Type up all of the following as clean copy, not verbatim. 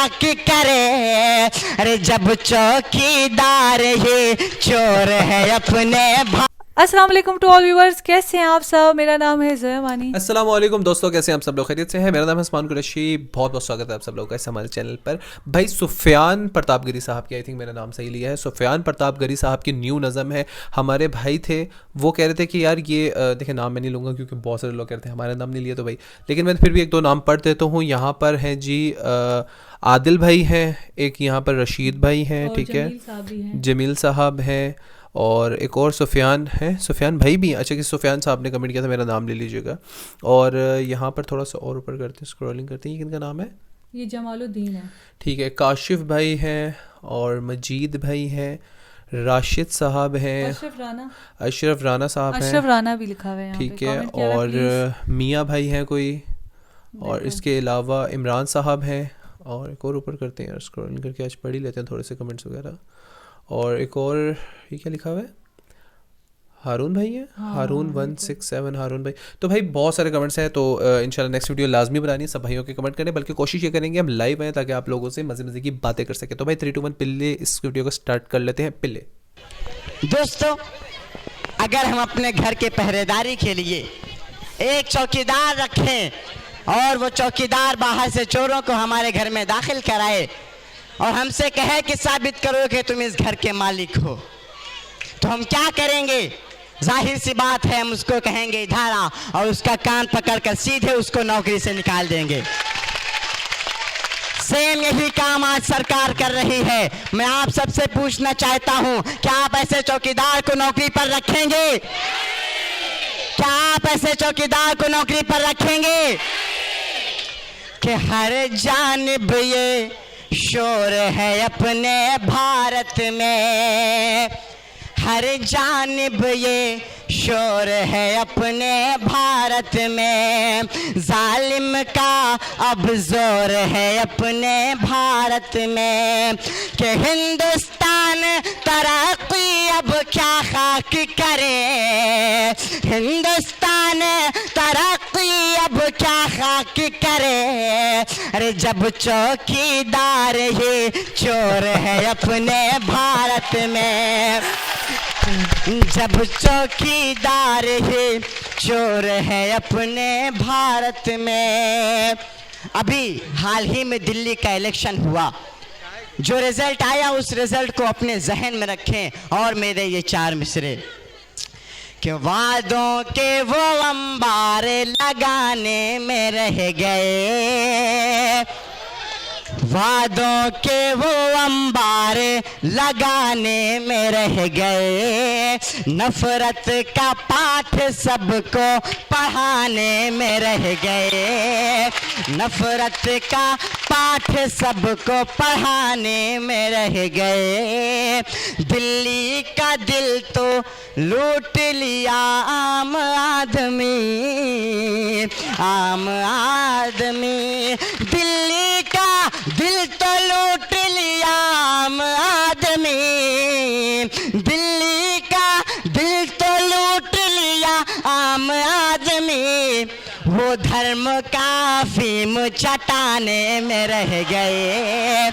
खाक करे। अरे जब चौकीदार ही चोर है अपने अस्सलाम वालेकुम टू ऑल व्यूअर्स, कैसे हैं आप सब। मेरा नाम है ज़या मानी। अस्सलाम वालेकुम दोस्तों, कैसे हैं आप सब लोग? खैरियत से हैं? मेरा नाम है उस्मान कुरैशी। बहुत बहुत स्वागत है आप सब लोगों का इस हमारे चैनल पर। भाई सुफियान प्रतापगिरी साहब की, आई थिंक मेरा नाम सही लिया है, सुफियान प्रतापगिरी साहब की न्यू नज़म है। हमारे भाई थे, वो कह रहे थे कि यार ये देखिए नाम मैं नहीं लूँगा क्योंकि बहुत सारे लोग कहते हैं हमारा नाम नहीं लिया, तो भाई लेकिन मैं फिर भी एक दो नाम पढ़ देता हूँ। यहाँ पर हैं जी आदिल भाई हैं, एक यहाँ पर रशीद भाई हैं, ठीक है, जमील साहब हैं, और एक और सुफियान है, सुफियान भाई भी। अच्छा कि सुफियान साहब ने कमेंट किया था, मेरा नाम ले लीजिएगा। और यहाँ पर थोड़ा सा और ऊपर करते हैं, स्क्रॉलिंग करते हैं। ये किनका नाम है? ये जमालुद्दीन है, ठीक है। काशिफ भाई हैं और मजीद भाई हैं, राशिद साहब हैं, अशरफ राना साहब हैं, अशरफ राना भी लिखा हुआ है यहाँ ठीक पे, है, कमेंट किया हुआ है, और मियाँ भाई हैं कोई, और इसके अलावा इमरान साहब हैं। और एक और ऊपर करते हैं यार, स्क्रॉलिंग करके आज पढ़ ही लेते हैं थोड़े से कमेंट्स वगैरह। और एक और ये क्या लिखा हुआ है? हारून भाई है, हारून 167 हारून भाई। तो भाई बहुत सारे कमेंट्स हैं, तो इंशाल्लाह नेक्स्ट वीडियो लाजमी बनानी है, सब भाइयों के कमेंट करें, बल्कि कोशिश ये करेंगे हम लाइव आएँ ताकि आप लोगों से मज़े मज़े की बातें कर सकें। तो भाई 3 2 1 पिल्ले, इस वीडियो को स्टार्ट कर लेते हैं। पिल्ले दोस्तों, अगर हम अपने घर के पहरेदारी के लिए एक चौकीदार रखें और वो चौकीदार बाहर से चोरों को हमारे घर में दाखिल कराए और हमसे कहे कि साबित करो कि तुम इस घर के मालिक हो, तो हम क्या करेंगे? जाहिर सी बात है, हम उसको कहेंगे इधर आ, और उसका कान पकड़कर सीधे उसको नौकरी से निकाल देंगे। सेम यही काम आज सरकार कर रही है। मैं आप सबसे पूछना चाहता हूं, क्या आप ऐसे चौकीदार को नौकरी पर रखेंगे? क्या आप ऐसे चौकीदार को नौकरी पर रखेंगे कि हर जानिब ये शोर है अपने भारत में, हर जानिब ये शोर है अपने भारत में, जालिम का अब जोर है अपने भारत में, कि हिंदुस्तान तरक्की अब क्या खाक करे, हिंदुस्तान तरक्की अब क्या खाक करे। अरे जब चौकीदार ही चोर है अपने भारत में, जब चौकीदार ही चोर है अपने भारत में। अभी हाल ही में दिल्ली का इलेक्शन हुआ, जो रिजल्ट आया उस रिजल्ट को अपने जहन में रखें और मेरे ये 4 मिसरे कि वादों के वो अंबारे लगाने में रह गए, वादों के वो अंबारे लगाने में रह गए, नफरत का पाठ सबको पढ़ाने में रह गए, नफरत का पाठ सबको पढ़ाने में रह गए। दिल्ली का दिल तो लूट लिया आम आदमी, आम आदमी, दिल्ली का दिल तो लूट लिया आम आदमी, दिल्ली का दिल तो लूट लिया आम आदमी, वो धर्म का अफीम चटाने में रह गए,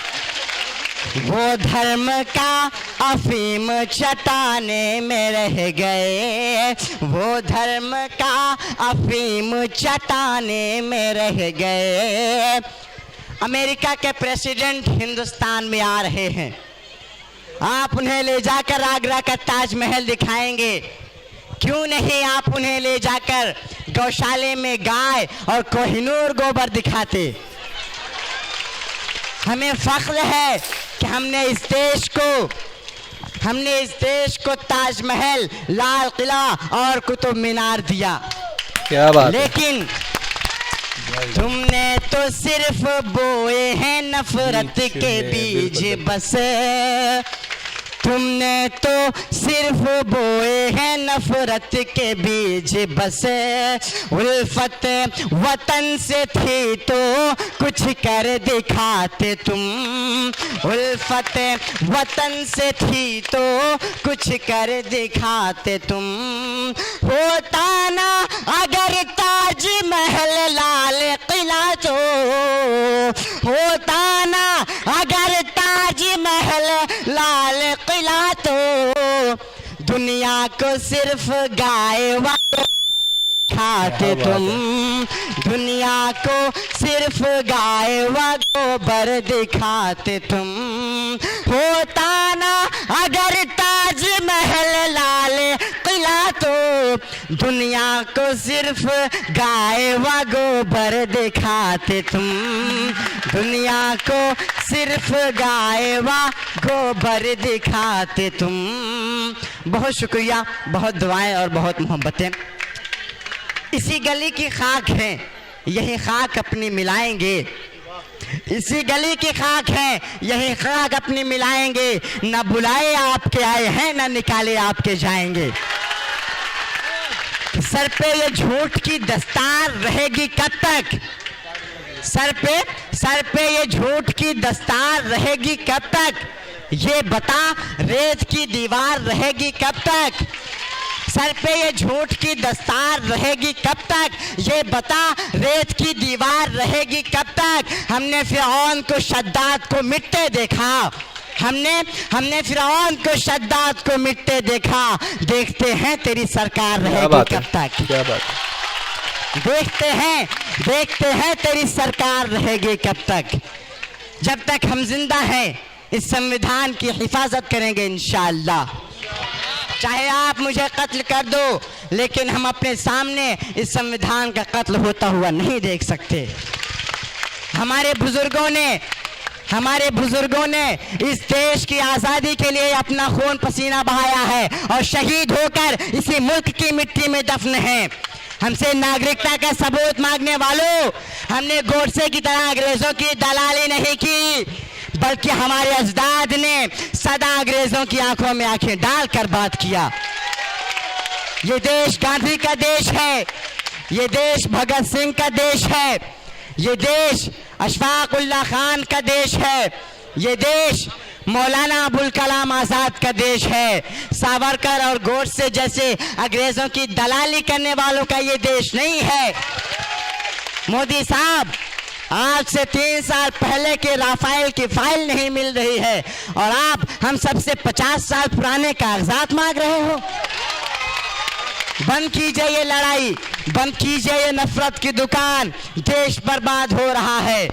वो धर्म का अफीम चटाने में रह गए, वो धर्म का अफीम चटाने में रह गए। अमेरिका के प्रेसिडेंट हिंदुस्तान में आ रहे हैं, आप उन्हें ले जाकर आगरा का ताजमहल दिखाएंगे, क्यों नहीं आप उन्हें ले जाकर गौशाले में गाय और कोहिनूर गोबर दिखाते। हमें फख्र है कि हमने इस देश को ताजमहल, लाल किला और कुतुब मीनार दिया। क्या बात है। लेकिन तुमने तो सिर्फ बोए हैं नफरत के बीज बस, तुमने तो सिर्फ बोए हैं नफरत के बीज बस, उल्फत वतन से थी तो कुछ कर दिखाते तुम, उल्फत वतन से थी तो कुछ कर दिखाते तुम, होता ना अगर ताज महल लाल किला तो, होता ना दुनिया को सिर्फ गाय वालों खाते तुम, दुनिया को सिर्फ गाय व गोबर दिखाते तुम। होता ना अगर ताज महल लाल किला तो दुनिया को सिर्फ गाय व गोबर दिखाते तुम, दुनिया को सिर्फ गाय व गोबर दिखाते तुम। बहुत शुक्रिया, बहुत दुआएं और बहुत मोहब्बतें। इसी गली की खाक है, यही खाक अपनी मिलाएंगे, इसी गली की खाक है, यही खाक अपनी मिलाएंगे। न बुलाए आपके आए हैं, न निकाले आपके जाएंगे। सर पे ये झूठ की दस्तार रहेगी कब तक, सर पे ये झूठ की दस्तार रहेगी कब तक, ये बता रेत की दीवार रहेगी कब तक। सर पे ये झूठ की दस्तार रहेगी कब तक, ये बता रेत की दीवार रहेगी कब तक। हमने फिरौन को शद्दाद को मिटते देखा, हमने फिरौन को शद्दाद को मिटते देखा। देखते हैं तेरी सरकार रहेगी कब तक, क्या बात है। देखते हैं तेरी सरकार रहेगी कब तक। जब तक हम जिंदा हैं इस संविधान की हिफाजत करेंगे इंशाअल्लाह। चाहे आप मुझे कत्ल कर दो, लेकिन हम अपने सामने इस संविधान का कत्ल होता हुआ नहीं देख सकते। हमारे बुजुर्गों ने इस देश की आज़ादी के लिए अपना खून पसीना बहाया है और शहीद होकर इसी मुल्क की मिट्टी में दफन है। हमसे नागरिकता का सबूत मांगने वालों, हमने गोडसे की तरह अंग्रेजों की दलाली नहीं की, बल्कि हमारे अजदाद ने सदा अंग्रेजों की आंखों में आंखें डालकर बात किया। ये देश गांधी का देश है, ये देश भगत सिंह का देश है, ये देश अशफाक उल्लाह खान का देश है, ये देश मौलाना अबुल कलाम आज़ाद का देश है। सावरकर और गोडसे जैसे अंग्रेजों की दलाली करने वालों का ये देश नहीं है। मोदी साहब, आज से 3 साल पहले के राफेल की फाइल नहीं मिल रही है और आप हम सबसे 50 साल पुराने कागजात मांग रहे हो। बंद कीजिए ये लड़ाई, बंद कीजिए ये नफरत की दुकान, देश बर्बाद हो रहा है।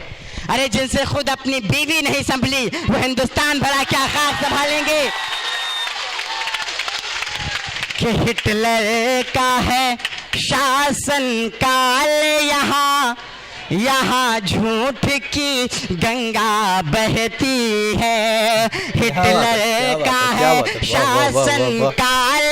अरे जिनसे खुद अपनी बीवी नहीं संभली, वो हिंदुस्तान भरा क्या खाक संभालेंगे। कि हिटलर का है शासन काल यहाँ झूठ की गंगा बहती है। हिटलर का है शासन काल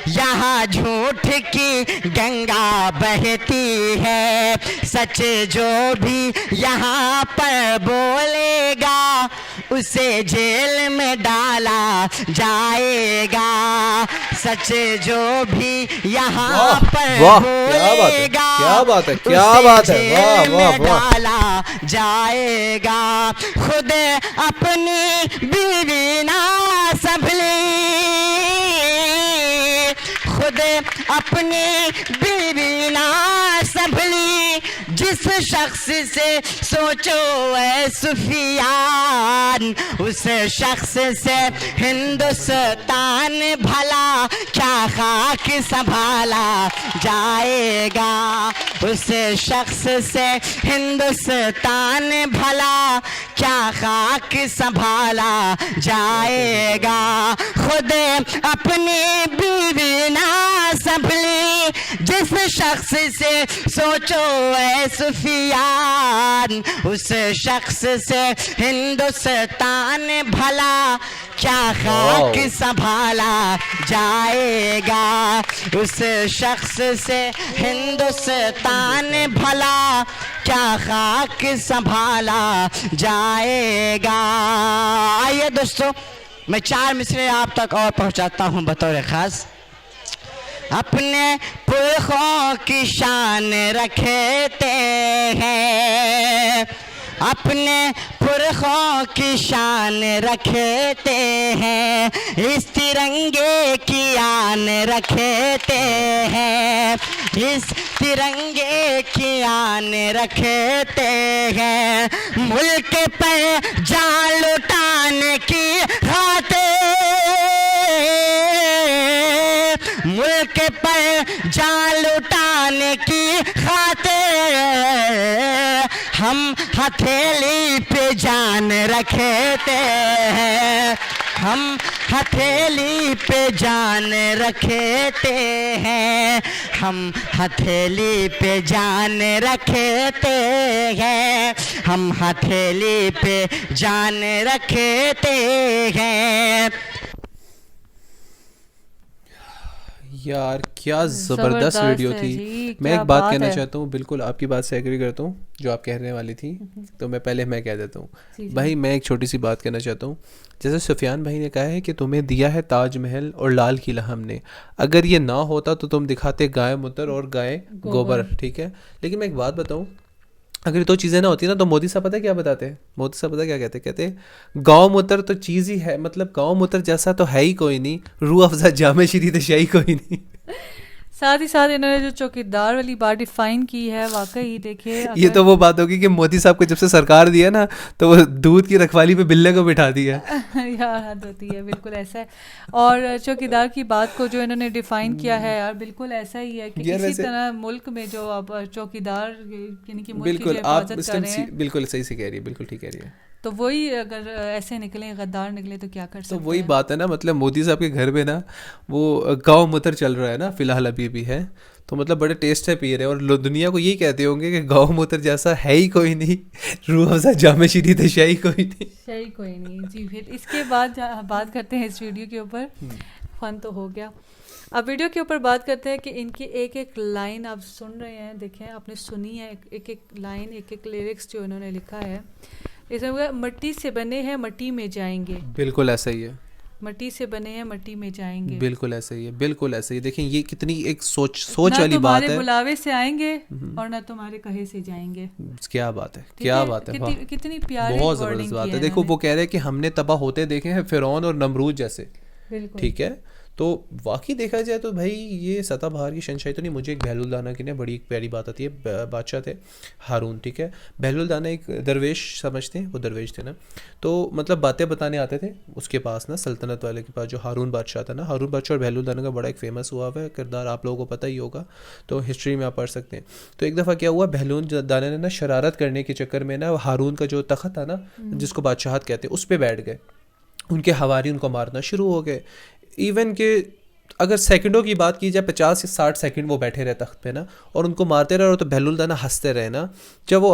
यहाँ झूठ की गंगा बहती है। सच जो भी यहाँ पर बोलेगा उसे जेल में डाला जाएगा। सच जो भी यहाँ पर बोलेगा उसे जेल में डाला जाएगा। खुद अपनी बीवी ना संभली, खुद अपनी बीवी ना संभली, जिस शख्स से सोचो ऐ सुफियान, उस शख्स से हिंदुस्तान भला क्या खाक संभाला जाएगा। उस शख्स से हिंदुस्तान भला क्या खाक संभाला जाएगा। खुद अपनी बीवी ना संभली, जिस शख्स से सोचो ऐ सुफियान, उस शख्स से हिंदुस्तान भला क्या खाक संभाला जाएगा। उस शख्स से हिंदुस्तान भला क्या खाक संभाला जाएगा। आइए दोस्तों, मैं 4 मिसरे आप तक और पहुंचाता हूं बतौर खास। अपने पुरखों की शान रखते हैं, अपने पुरखों की शान रखते हैं, इस तिरंगे की आन रखते हैं, इस तिरंगे की आन रखते हैं। मुल्क पर जान लुटाने की खातिर हम हथेली पे जान रखते हैं, हम हथेली पे जान रखते हैं, हम हथेली पे जान रखते हैं, हम हथेली पे जान रखते हैं। यार क्या ज़बरदस्त वीडियो है थी। जी, मैं क्या एक बात बात कहना है। चाहता हूँ, बिल्कुल आपकी बात से एग्री करता हूँ जो आप कहने वाली थी। तो मैं कह देता हूँ जी, जी। भाई, मैं एक छोटी सी बात कहना चाहता हूँ। जैसे सुफियान भाई ने कहा है कि तुम्हें दिया है ताजमहल और लाल किला हमने, अगर ये ना होता तो तुम दिखाते गाय मूत्र और गाय गोबर, ठीक है। लेकिन मैं एक बात बताऊँ, अगर ये दो चीज़ें ना होती ना तो मोदी साहब पता है क्या बताते हैं? मोदी साहब पता क्या कहते हैं? कहते हैं गाँव मूत्र तो चीज़ ही है, मतलब गाँव मूत्र जैसा तो है ही कोई नहीं, रूह अफ़ज़ा जामे शीरी तो शाही कोई नहीं। साथ ही साथ इन्होंने जो चौकीदार वाली बात डिफाइन की है, वाकई देखिए ये अगर- तो वो बात होगी कि मोदी साहब को जब से सरकार दिया ना तो वो दूध की रखवाली पे बिल्ले को बिठा दिया। यार हद होती है, बिल्कुल ऐसा है। और चौकीदार की बात को जो इन्होंने डिफाइन किया है यार, बिल्कुल ऐसा ही है कि यार इसी वैसे- तरह मुल्क में जो अब चौकीदार यानी कि मुल्क की बिल्कुल जो आप हिफाजत इस कर टाइम रहे हैं, बिल्कुल सही से कह रही है, बिल्कुल ठीक कह रही है। तो वही अगर ऐसे निकले, गद्दार निकले तो क्या कर तो सकते वही हैं। बात है ना, मतलब मोदी साहब के घर में ना वो गाँव मूत्र चल रहा है ना फिलहाल, अभी भी है। तो मतलब बड़े टेस्ट से पी रहे हैं और दुनिया को यही कहते होंगे कि गाँव मूत्र जैसा है ही कोई नहीं, रूह अफ़ज़ा जामे शीरी तो शाही कोई नहीं। सही कोई नहीं जी। फिर इसके बाद बात करते हैं इस वीडियो के ऊपर। फन तो हो गया, अब वीडियो के ऊपर बात करते हैं कि इनकी एक एक लाइन आप सुन रहे हैं, देखें आपने सुनी है, एक एक लाइन, एक एक लिरिक्स जो इन्होंने लिखा है। इसमें मट्टी से बने हैं मट्टी में जाएंगे, बिल्कुल ऐसा ही है, मट्टी से बने हैं मट्टी में जाएंगे, बिल्कुल ऐसा ही है, बिल्कुल ऐसा ही। देखिए ये कितनी एक सोच ना वाली बात तुम्हारे है। बुलावे से आएंगे और ना तुम्हारे कहे से जाएंगे। क्या बात है, ठीक क्या है? बात है, वाह, कितनी प्यारी बहुत wording ज़बरदस्त की बात है है। देखो इन्होंने। वो कह रहे हैं कि हमने तबाह होते देखे हैं फ़िरौन और नमरूद जैसे, बिल्कुल ठीक है। तो वाकई देखा जाए तो भाई ये सताबहार की शहंशाही तो नहीं, मुझे एक बहलुल दाना की ना बड़ी एक प्यारी बात आती है। बादशाह थे हारून, ठीक है। बहलुल दाना एक दरवेश समझते हैं, वो दरवेश थे ना, तो मतलब बातें बताने आते थे उसके पास ना, सल्तनत वाले के पास, जो हारून बादशाह था ना। हारून बादशाह और बहलुल दाना का बड़ा एक फेमस हुआ है किरदार, आप लोगों को पता ही होगा, तो हिस्ट्री में आप पढ़ सकते हैं। तो एक दफ़ा क्या हुआ, बहलुल दाना ने ना शरारत करने के चक्कर में ना हारून का जो तख्त था ना, जिसको बादशाहत कहते हैं, उस पर बैठ गए। उनके हवारी उनको मारना शुरू हो गए। इवन के अगर सेकंडों की बात की जाए, 50 से 60 सेकंड वो बैठे रहे तख्त पे ना, और उनको मारते रहे। और तो बहलुल दाना हंसते रहे ना। जब वो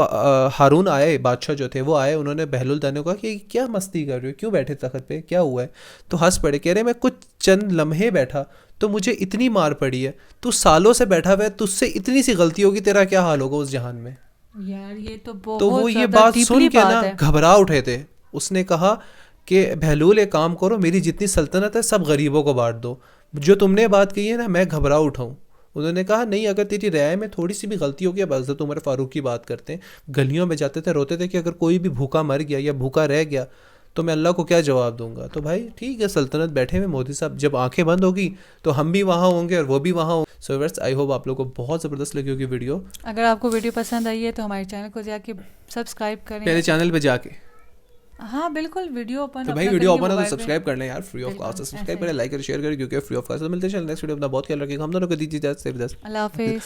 हारून आए, बादशाह जो थे वो आए, उन्होंने बहलुल दाने को कहा कि क्या मस्ती कर रहे हो, क्यों बैठे तख्त पे, क्या हुआ है? तो हंस पड़े, कह रहे मैं कुछ चंद लम्हे बैठा तो मुझे इतनी मार पड़ी है, तू सालों से बैठा हुआ है, तुझसे इतनी सी गलती होगी, तेरा क्या हाल होगा उस जहान में। यार ये तो बहुत तो वो ये ज़्यादा बात deeply सुन के बात ना है। घबरा उठे थे। उसने कहा कि बहलूल एक काम करो, मेरी जितनी सल्तनत है सब गरीबों को बांट दो, जो तुमने बात कही है ना मैं घबरा उठाऊँ। उन्होंने कहा नहीं, अगर तेरी राय में थोड़ी सी भी गलती होगी, अब हज़रत उमर फ़ारूक की बात करते हैं, गलियों में जाते थे, रोते थे कि अगर कोई भी भूखा मर गया या भूखा रह गया तो मैं अल्लाह को क्या जवाब दूंगा। तो भाई ठीक है, सल्तनत बैठे हुए मोदी साहब, जब आंखें बंद होगी तो हम भी वहाँ होंगे और वो भी वहाँ होंगे। सो व्यूअर्स, आई होप आप लोगों को बहुत ज़बरदस्त लगी होगी वीडियो। अगर आपको वीडियो पसंद आई है तो हमारे चैनल को जाके सब्सक्राइब करें। मेरे चैनल पे जाके, हाँ बिल्कुल, वीडियो ओपन तो भाई वीडियो ओपन है तो सब्सक्राइब कर लें यार, फ्री ऑफ कॉस्ट। सब्सक्राइब करें, लाइक करें, शेयर करें, क्योंकि फ्री ऑफ कॉस्ट। तो मिलते हैं नेक्स्ट वीडियो। अपना बहुत ख्याल रखिएगा। हम दोनों को दीजिए इजाज़त। अल्लाह हाफिज़।